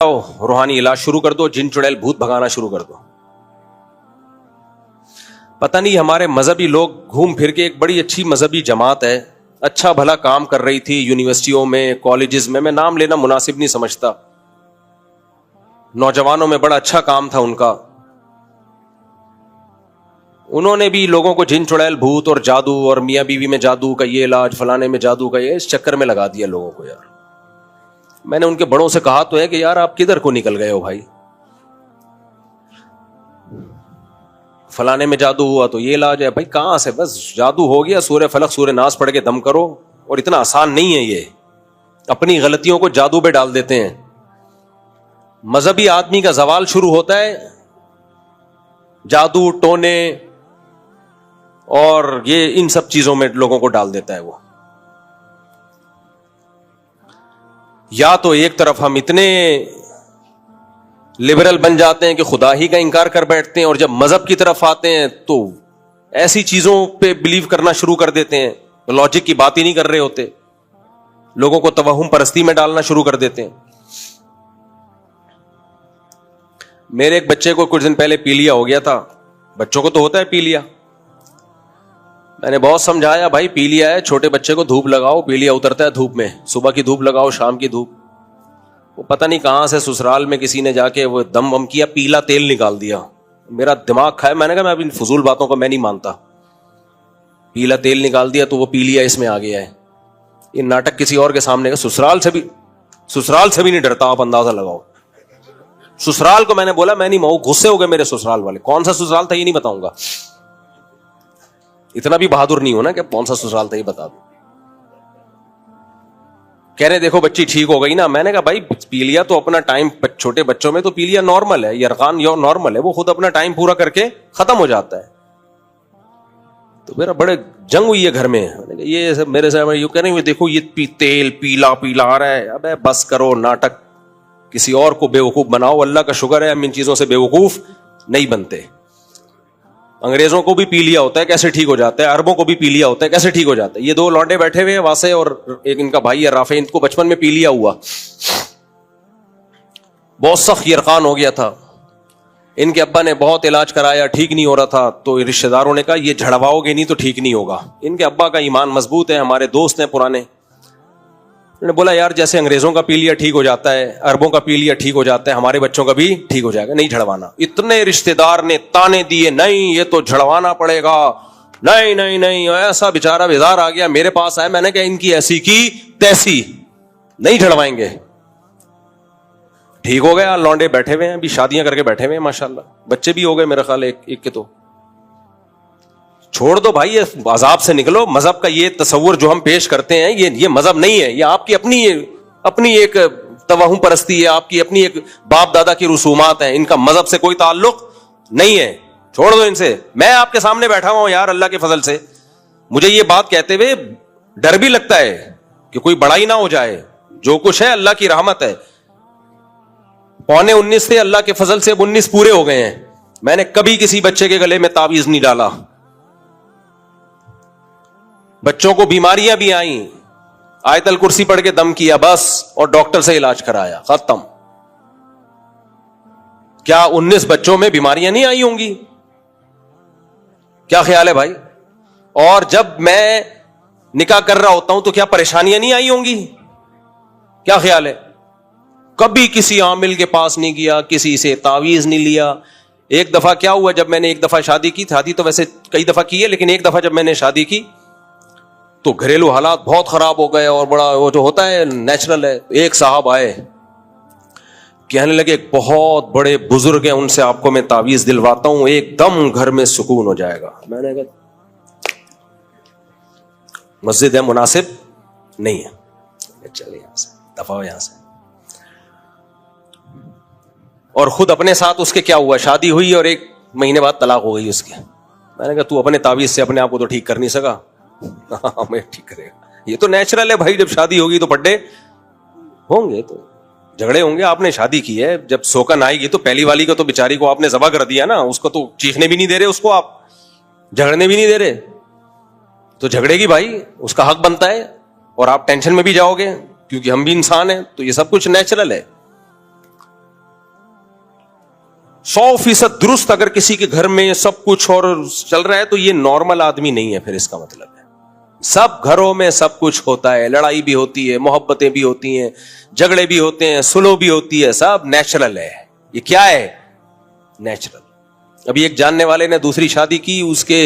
रूहानी इलाज शुरू कर दो, जिन चुड़ैल भूत भगाना शुरू कर दो। पता नहीं हमारे मजहबी लोग घूम फिर के, एक बड़ी अच्छी मजहबी जमात है, अच्छा भला काम कर रही थी यूनिवर्सिटियों में, कॉलेजेस में, मैं नाम लेना मुनासिब नहीं समझता, नौजवानों में बड़ा अच्छा काम था उनका। उन्होंने भी लोगों को जिन चुड़ैल भूत और जादू और मियां बीवी में जादू का ये इलाज, फलाने में जादू का ये, इस चक्कर में लगा दिया लोगों को। यार मैंने उनके बड़ों से कहा तो है कि यार आप किधर को निकल गए हो भाई, फलाने में जादू हुआ तो ये इलाज है। भाई कहां से, बस जादू हो गया, सूर्य फलक सूर्य नास पढ़ के दम करो। और इतना आसान नहीं है ये, अपनी गलतियों को जादू पे डाल देते हैं। मजहबी आदमी का जवाल शुरू होता है जादू टोने और ये इन सब चीजों में लोगों को डाल देता है वो। या तो एक तरफ हम इतने लिबरल बन जाते हैं कि खुदा ही का इनकार कर बैठते हैं, और जब मजहब की तरफ आते हैं तो ऐसी चीजों पे बिलीव करना शुरू कर देते हैं, तो लॉजिक की बात ही नहीं कर रहे होते, लोगों को तवहुम परस्ती में डालना शुरू कर देते हैं। मेरे एक बच्चे को कुछ दिन पहले पीलिया हो गया था, बच्चों को तो होता है पीलिया। मैंने बहुत समझाया, भाई पीलिया है, छोटे बच्चे को धूप लगाओ, पीलिया उतरता है धूप में, सुबह की धूप लगाओ, शाम की धूप। वो पता नहीं कहां से ससुराल में किसी ने जाके वो दम वम किया, पीला तेल निकाल दिया। मेरा दिमाग खाया, मैंने कहा मैं अभी फजूल बातों को मैं नहीं मानता। पीला तेल निकाल दिया तो वो पीलिया इसमें आ गया है। ये नाटक किसी और के सामने का, ससुराल से भी नहीं डरता, आप अंदाजा लगाओ। ससुराल को मैंने बोला मैं नहीं माऊ, गुस्से हो गए मेरे ससुराल वाले। कौन सा ससुराल था ये नहीं बताऊंगा, इतना भी बहादुर नहीं हो ना कि कौन सा ससुराल था ये बता दो। कह रहे देखो बच्ची ठीक हो गई ना। मैंने कहा भाई पीलिया तो अपना टाइम, छोटे बच्चों में तो पीलिया नॉर्मल है, यरकान नॉर्मल है, वो खुद अपना टाइम पूरा करके खत्म हो जाता है। तो मेरा बड़े जंग हुई है घर में, ये सब मेरे से यू कह रहे देखो ये तेल पीला पीला आ रहा है। अबे बस करो नाटक, किसी और को बेवकूफ बनाओ। अल्लाह का शुक्र है हम इन चीजों से बेवकूफ नहीं बनते। अंग्रेजों को भी पी लिया होता है, कैसे ठीक हो जाता है, अरबों को भी पी लिया होता है, कैसे ठीक हो जाता है। ये दो लौंडे बैठे हुए हैं वासे और एक इनका भाई है राफे, इनको बचपन में पी लिया हुआ, बहुत सख्त यरकान हो गया था। इनके अब्बा ने बहुत इलाज कराया, ठीक नहीं हो रहा था, तो रिश्तेदारों ने कहा ये झड़वाओगे नहीं तो ठीक नहीं होगा। इनके अब्बा का ईमान मजबूत है, हमारे दोस्त हैं पुराने। उन्होंने बोला यार जैसे अंग्रेजों का पी लिया ठीक हो जाता है, अरबों का पी लिया ठीक हो जाता है, हमारे बच्चों का भी ठीक हो जाएगा, नहीं झड़वाना। इतने रिश्तेदार ने ताने दिए, नहीं ये तो झड़वाना पड़ेगा, नहीं नहीं नहीं। ऐसा बेचारा बेजार आ गया, मेरे पास आया, मैंने कहा इनकी ऐसी की तैसी, नहीं झड़वाएंगे। ठीक हो गया, लौंडे बैठे हुए हैं, अभी शादियां करके बैठे हुए हैं माशाल्लाह, बच्चे भी हो गए मेरे ख्याल एक के। तो छोड़ दो भाई, ये अजाब से निकलो। मजहब का ये तस्वुर जो हम पेश करते हैं ये मजहब नहीं है, ये आपकी अपनी एक तवहुम परस्ती है, आपकी अपनी एक बाप दादा की रसूमात है, इनका मजहब से कोई ताल्लुक नहीं है। छोड़ दो इनसे। मैं आपके सामने बैठा हुआ हूं यार, अल्लाह के फजल से मुझे ये बात कहते हुए डर भी लगता है कि कोई बड़ाई ना हो जाए। जो कुछ है अल्लाह की रहमत है। 19 थे, अल्लाह के फजल से 19 पूरे हो गए हैं। मैंने कभी किसी बच्चे के गले में तावीज नहीं डाला। बच्चों को बीमारियां भी आई, आयतल कुर्सी पढ़ के दम किया बस, और डॉक्टर से इलाज कराया, खत्म। क्या 19 बच्चों में बीमारियां नहीं आई होंगी? क्या ख्याल है भाई? और जब मैं निकाह कर रहा होता हूं तो क्या परेशानियां नहीं आई होंगी? क्या ख्याल है? कभी किसी आमिल के पास नहीं गया, किसी से तावीज नहीं लिया। एक दफा क्या हुआ, जब मैंने एक दफा शादी की, शादी तो वैसे कई दफा की है, लेकिन एक दफा जब मैंने शादी की तो घरेलू हालात बहुत खराब हो गए, और बड़ा वो जो होता है नेचुरल है। एक साहब आए, कहने लगे बहुत बड़े बुजुर्ग हैं, उनसे आपको मैं तावीज दिलवाता हूं, एकदम घर में सुकून हो जाएगा। मैंने कहा मस्जिद है, मुनासिब नहीं है, चले यहां से, दफा हो यहां से। और खुद अपने साथ उसके क्या हुआ, शादी हुई और 1 महीने बाद तलाक हो गई उसकी। मैंने कहा तू अपने तावीज से अपने आप को तो ठीक कर नहीं सका, मैं ठीक करेगा। ये तो नेचुरल है भाई, जब शादी होगी तो बर्थडे होंगे, तो झगड़े होंगे। आपने शादी की है, जब सोकन आएगी तो पहली वाली को तो बेचारी को आपने ज़बा कर दिया ना, उसको तो चीखने भी नहीं दे रहे, उसको आप झगड़ने भी नहीं दे रहे, तो झगड़ेगी भाई, उसका हक बनता है। और आप टेंशन में भी जाओगे क्योंकि हम भी इंसान हैं, तो ये सब कुछ नेचुरल है। 100% दुरुस्त अगर किसी के घर में सब कुछ और चल रहा है तो ये नॉर्मल आदमी नहीं है, फिर इसका मतलब है। सब घरों में सब कुछ होता है, लड़ाई भी होती है, मोहब्बतें भी होती हैं, झगड़े भी होते हैं, सुलह भी होती है, सब नेचुरल है। ये क्या है? नेचुरल। अभी एक जानने वाले ने दूसरी शादी की, उसके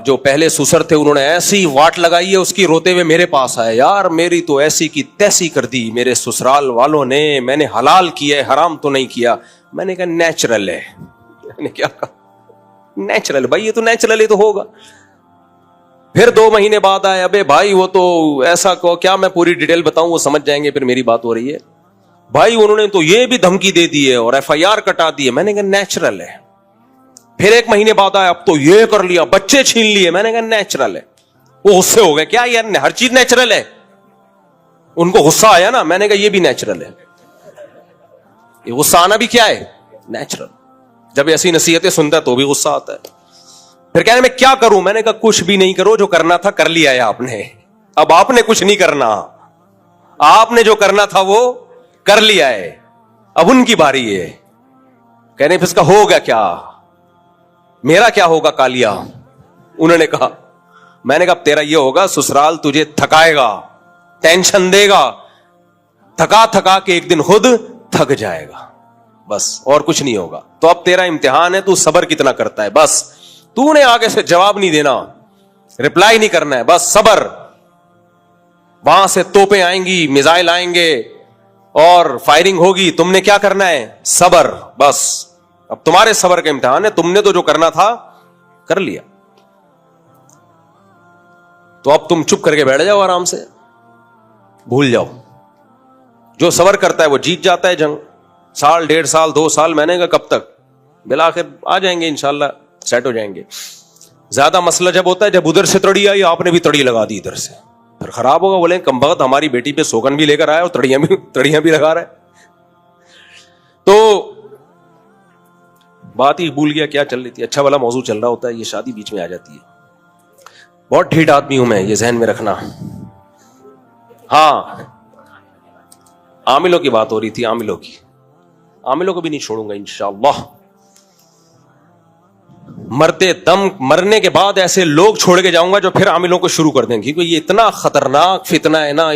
जो पहले ससुर थे उन्होंने ऐसी वाट लगाई है उसकी, रोते हुए मेरे पास आए, यार मेरी तो ऐसी की तैसी कर दी मेरे ससुराल वालों ने, मैंने हलाल किया है, हराम तो नहीं किया। मैंने कहा नेचुरल है। मैंने क्या कहा? नेचुरल भाई, ये तो नेचुरल ही तो होगा। फिर 2 महीने बाद आए, अबे भाई वो तो ऐसा को क्या, मैं पूरी डिटेल बताऊं वो समझ जाएंगे, फिर मेरी बात हो रही है भाई, उन्होंने तो ये भी धमकी दे दी है और FIR कटा दी है। मैंने कहा नेचुरल है। फिर 1 महीने बाद आया, अब तो ये कर लिया, बच्चे छीन लिए। मैंने कहा नेचुरल है। वो गुस्से हो गए, क्या यार हर चीज नेचुरल है? उनको गुस्सा आया ना। मैंने कहा ये भी नेचुरल है। ये गुस्सा आना भी क्या है? नेचुरल। जब ऐसी नसीहतें सुनता है तो भी गुस्सा आता है। फिर कहने मैं क्या करूं? मैंने कहा कुछ भी नहीं करो, जो करना था कर लिया है आपने, अब आपने कुछ नहीं करना। आपने जो करना था वो कर लिया है, अब उनकी बारी है। कहने फिर इसका होगा क्या? मेरा क्या होगा कालिया? उन्होंने कहा, मैंने कहा तेरा ये होगा, ससुराल तुझे थकाएगा, टेंशन देगा, थका थका के एक दिन खुद थक जाएगा, बस और कुछ नहीं होगा। तो अब तेरा इम्तिहान है, तू सब्र कितना करता है। बस तूने आगे से जवाब नहीं देना, रिप्लाई नहीं करना है, बस सब्र। वहां से तोपें आएंगी, मिसाइल आएंगे और फायरिंग होगी, तुमने क्या करना है? सब्र। बस अब तुम्हारे सब्र का इम्तिहान है। तुमने तो जो करना था कर लिया, तो अब तुम चुप करके बैठ जाओ, आराम से भूल जाओ। जो सब्र करता है वो जीत जाता है जंग। 1 साल 1.5 साल 2 साल, मैंने कहा कब तक? बिला आखिर आ जाएंगे इंशाल्लाह, सेट हो जाएंगे। ज्यादा मसला जब होता है जब उधर से तड़ी आई, आपने भी तड़ी लगा दी इधर से, फिर खराब होगा। बोले कमबख्त हमारी बेटी पे सोगन भी लेकर आया और तड़ियां भी लगा रहा है। तो बात ही भूल गया क्या चल रही थी। अच्छा वाला मौजू चल रहा होता है, ये शादी बीच में आ जाती है। बहुत ढीठ आदमी हूं मैं, ये जहन में रखना। हाँ, आमिलों की बात हो रही थी, आमिलों की। आमिलों को भी नहीं छोड़ूंगा इंशाअल्लाह। मरते दम, मरने के बाद ऐसे लोग छोड़ के जाऊंगा जो फिर आमिलों को शुरू कर देंगे, क्योंकि ये इतना खतरनाक फितना है ना।